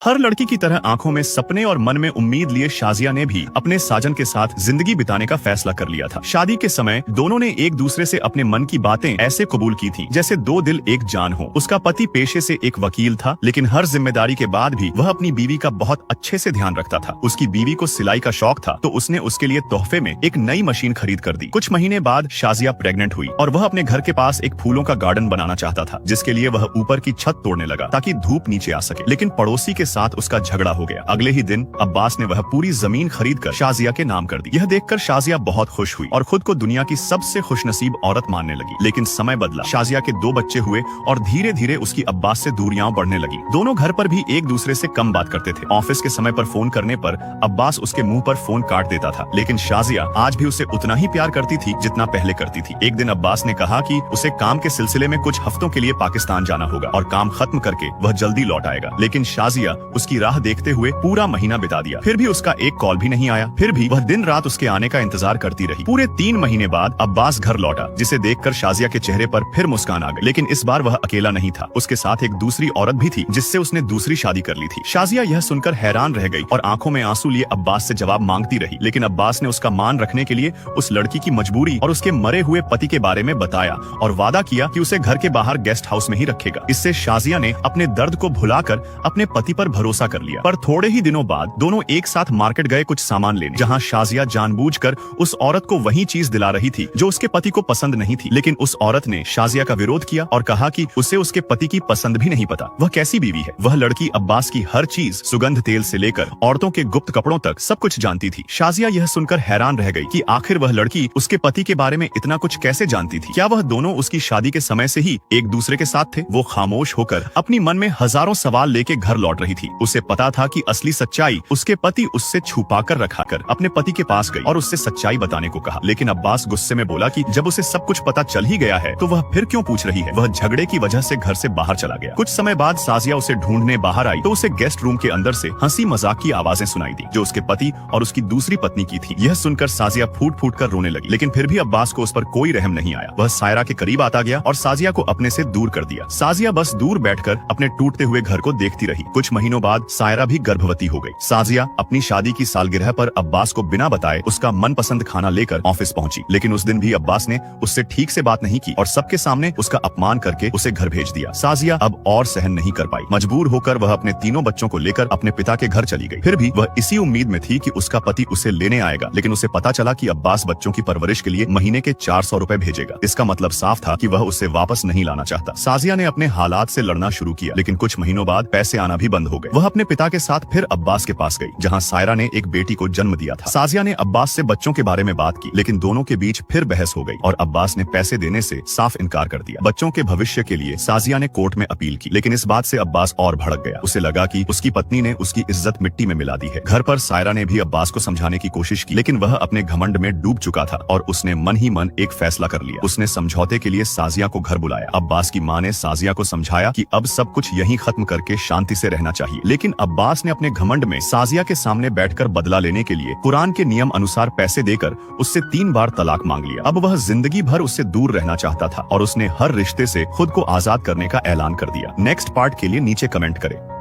हर लड़की की तरह आंखों में सपने और मन में उम्मीद लिए शाजिया ने भी अपने साजन के साथ जिंदगी बिताने का फैसला कर लिया था। शादी के समय दोनों ने एक दूसरे से अपने मन की बातें ऐसे कबूल की थी जैसे दो दिल एक जान हो। उसका पति पेशे से एक वकील था, लेकिन हर जिम्मेदारी के बाद भी वह अपनी बीवी का बहुत अच्छे से ध्यान रखता था। उसकी बीवी को सिलाई का शौक था, तो उसने उसके लिए तोहफे में एक नई मशीन खरीद कर दी। कुछ महीने बाद शाजिया प्रेग्नेंट हुई और वह अपने घर के पास एक फूलों का गार्डन बनाना चाहता था, जिसके लिए वह ऊपर की छत तोड़ने लगा ताकि धूप नीचे आ सके। लेकिन पड़ोसी के साथ उसका झगड़ा हो गया। अगले ही दिन अब्बास ने वह पूरी जमीन खरीद कर शाजिया के नाम कर दी। यह देखकर शाजिया बहुत खुश हुई और खुद को दुनिया की सबसे खुशनसीब औरत मानने लगी। लेकिन समय बदला, शाजिया के 2 बच्चे हुए और धीरे धीरे उसकी अब्बास से दूरियां बढ़ने लगी। दोनों घर पर भी एक दूसरे से कम बात करते थे। ऑफिस के समय पर फोन करने पर अब्बास उसके मुंह पर फोन काट देता था, लेकिन शाजिया आज भी उसे उतना ही प्यार करती थी जितना पहले करती थी। एक दिन अब्बास ने कहा कि उसे काम के सिलसिले में कुछ हफ्तों के लिए पाकिस्तान जाना होगा और काम खत्म करके वह जल्दी लौट आएगा। लेकिन शाजिया उसकी राह देखते हुए पूरा महीना बिता दिया, फिर भी उसका एक कॉल भी नहीं आया। फिर भी वह दिन रात उसके आने का इंतजार करती रही। पूरे 3 महीने बाद अब्बास घर लौटा, जिसे देखकर शाजिया के चेहरे पर फिर मुस्कान आ गई। लेकिन इस बार वह अकेला नहीं था, उसके साथ एक दूसरी औरत भी थी जिससे उसने दूसरी शादी कर ली थी। शाजिया यह सुनकर हैरान रह गई और आंखों में आंसू लिए अब्बास से जवाब मांगती रही। लेकिन अब्बास ने उसका मान रखने के लिए उस लड़की की मजबूरी और उसके मरे हुए पति के बारे में बताया और वादा किया कि उसे घर के बाहर गेस्ट हाउस में ही रखेगा। इससे शाजिया ने अपने दर्द को भुलाकर अपने पति पर भरोसा कर लिया। पर थोड़े ही दिनों बाद दोनों एक साथ मार्केट गए कुछ सामान लेने, जहां शाजिया जानबूझकर उस औरत को वही चीज दिला रही थी जो उसके पति को पसंद नहीं थी। लेकिन उस औरत ने शाजिया का विरोध किया और कहा कि उसे उसके पति की पसंद भी नहीं पता, वह कैसी बीवी है। वह लड़की अब्बास की हर चीज, सुगंध तेल से लेकर औरतों के गुप्त कपड़ों तक सब कुछ जानती थी। शाजिया यह सुनकर हैरान रह गई कि आखिर वह लड़की उसके पति के बारे में इतना कुछ कैसे जानती थी। क्या वह दोनों उसकी शादी के समय से ही एक दूसरे के साथ थे? वो खामोश होकर अपनी मन में हजारों सवाल लेके घर लौट रही थी। उसे पता था कि असली सच्चाई उसके पति उससे छुपा कर रखा कर अपने पति के पास गई और उससे सच्चाई बताने को कहा। लेकिन अब्बास गुस्से में बोला कि जब उसे सब कुछ पता चल ही गया है तो वह फिर क्यों पूछ रही है। वह झगड़े की वजह से घर से बाहर चला गया। कुछ समय बाद शाजिया उसे ढूंढने बाहर आई तो उसे गेस्ट रूम के अंदर से हंसी मजाक की आवाजें सुनाई दी, जो उसके पति और उसकी दूसरी पत्नी की थी। यह सुनकर शाजिया फूट फूट कर रोने लगी, लेकिन फिर भी अब्बास को उस पर कोई रहम नहीं आया। वह सायरा के करीब आता गया और शाजिया को अपने से दूर कर दिया। शाजिया बस दूर बैठकर अपने टूटते हुए घर को देखती रही। कुछ महीनों बाद सायरा भी गर्भवती हो गई। शाजिया अपनी शादी की सालगिरह पर अब्बास को बिना बताए उसका मनपसंद खाना लेकर ऑफिस पहुंची, लेकिन उस दिन भी अब्बास ने उससे ठीक से बात नहीं की और सबके सामने उसका अपमान करके उसे घर भेज दिया। शाजिया अब और सहन नहीं कर पाई। मजबूर होकर वह अपने तीनों बच्चों को लेकर अपने पिता के घर चली गई। फिर भी वह इसी उम्मीद में थी कि उसका पति उसे लेने आएगा, लेकिन उसे पता चला कि अब्बास बच्चों की परवरिश के लिए महीने के 400 रुपए भेजेगा। इसका मतलब साफ था कि वह उसे वापस नहीं लाना चाहता। शाजिया ने अपने हालात से लड़ना शुरू किया, लेकिन कुछ महीनों बाद पैसे आना भी बंद हो गए। वह अपने पिता के साथ फिर अब्बास के पास गई, जहां सायरा ने एक बेटी को जन्म दिया था। शाजिया ने अब्बास से बच्चों के बारे में बात की, लेकिन दोनों के बीच फिर बहस हो गई और अब्बास ने पैसे देने से साफ इनकार कर दिया। बच्चों के भविष्य के लिए शाजिया ने कोर्ट में अपील की, लेकिन इस बात से अब्बास और भड़क गया। उसे लगा कि उसकी पत्नी ने उसकी इज्जत मिट्टी में मिला दी है। घर पर सायरा ने भी अब्बास को समझाने की कोशिश की, लेकिन वह अपने घमंड में डूब चुका था और उसने मन ही मन एक फैसला कर लिया। उसने समझौते के लिए शाजिया को घर बुलाया। अब्बास की मां ने शाजिया को समझाया कि अब सब कुछ यहीं खत्म करके शांति से रहना चाहिए, लेकिन अब्बास ने अपने घमंड में शाजिया के सामने बैठकर बदला लेने के लिए कुरान के नियम अनुसार पैसे देकर उससे 3 बार तलाक मांग लिया। अब वह जिंदगी भर उससे दूर रहना चाहता था और उसने हर रिश्ते से खुद को आजाद करने का ऐलान कर दिया। नेक्स्ट पार्ट के लिए नीचे कमेंट करें।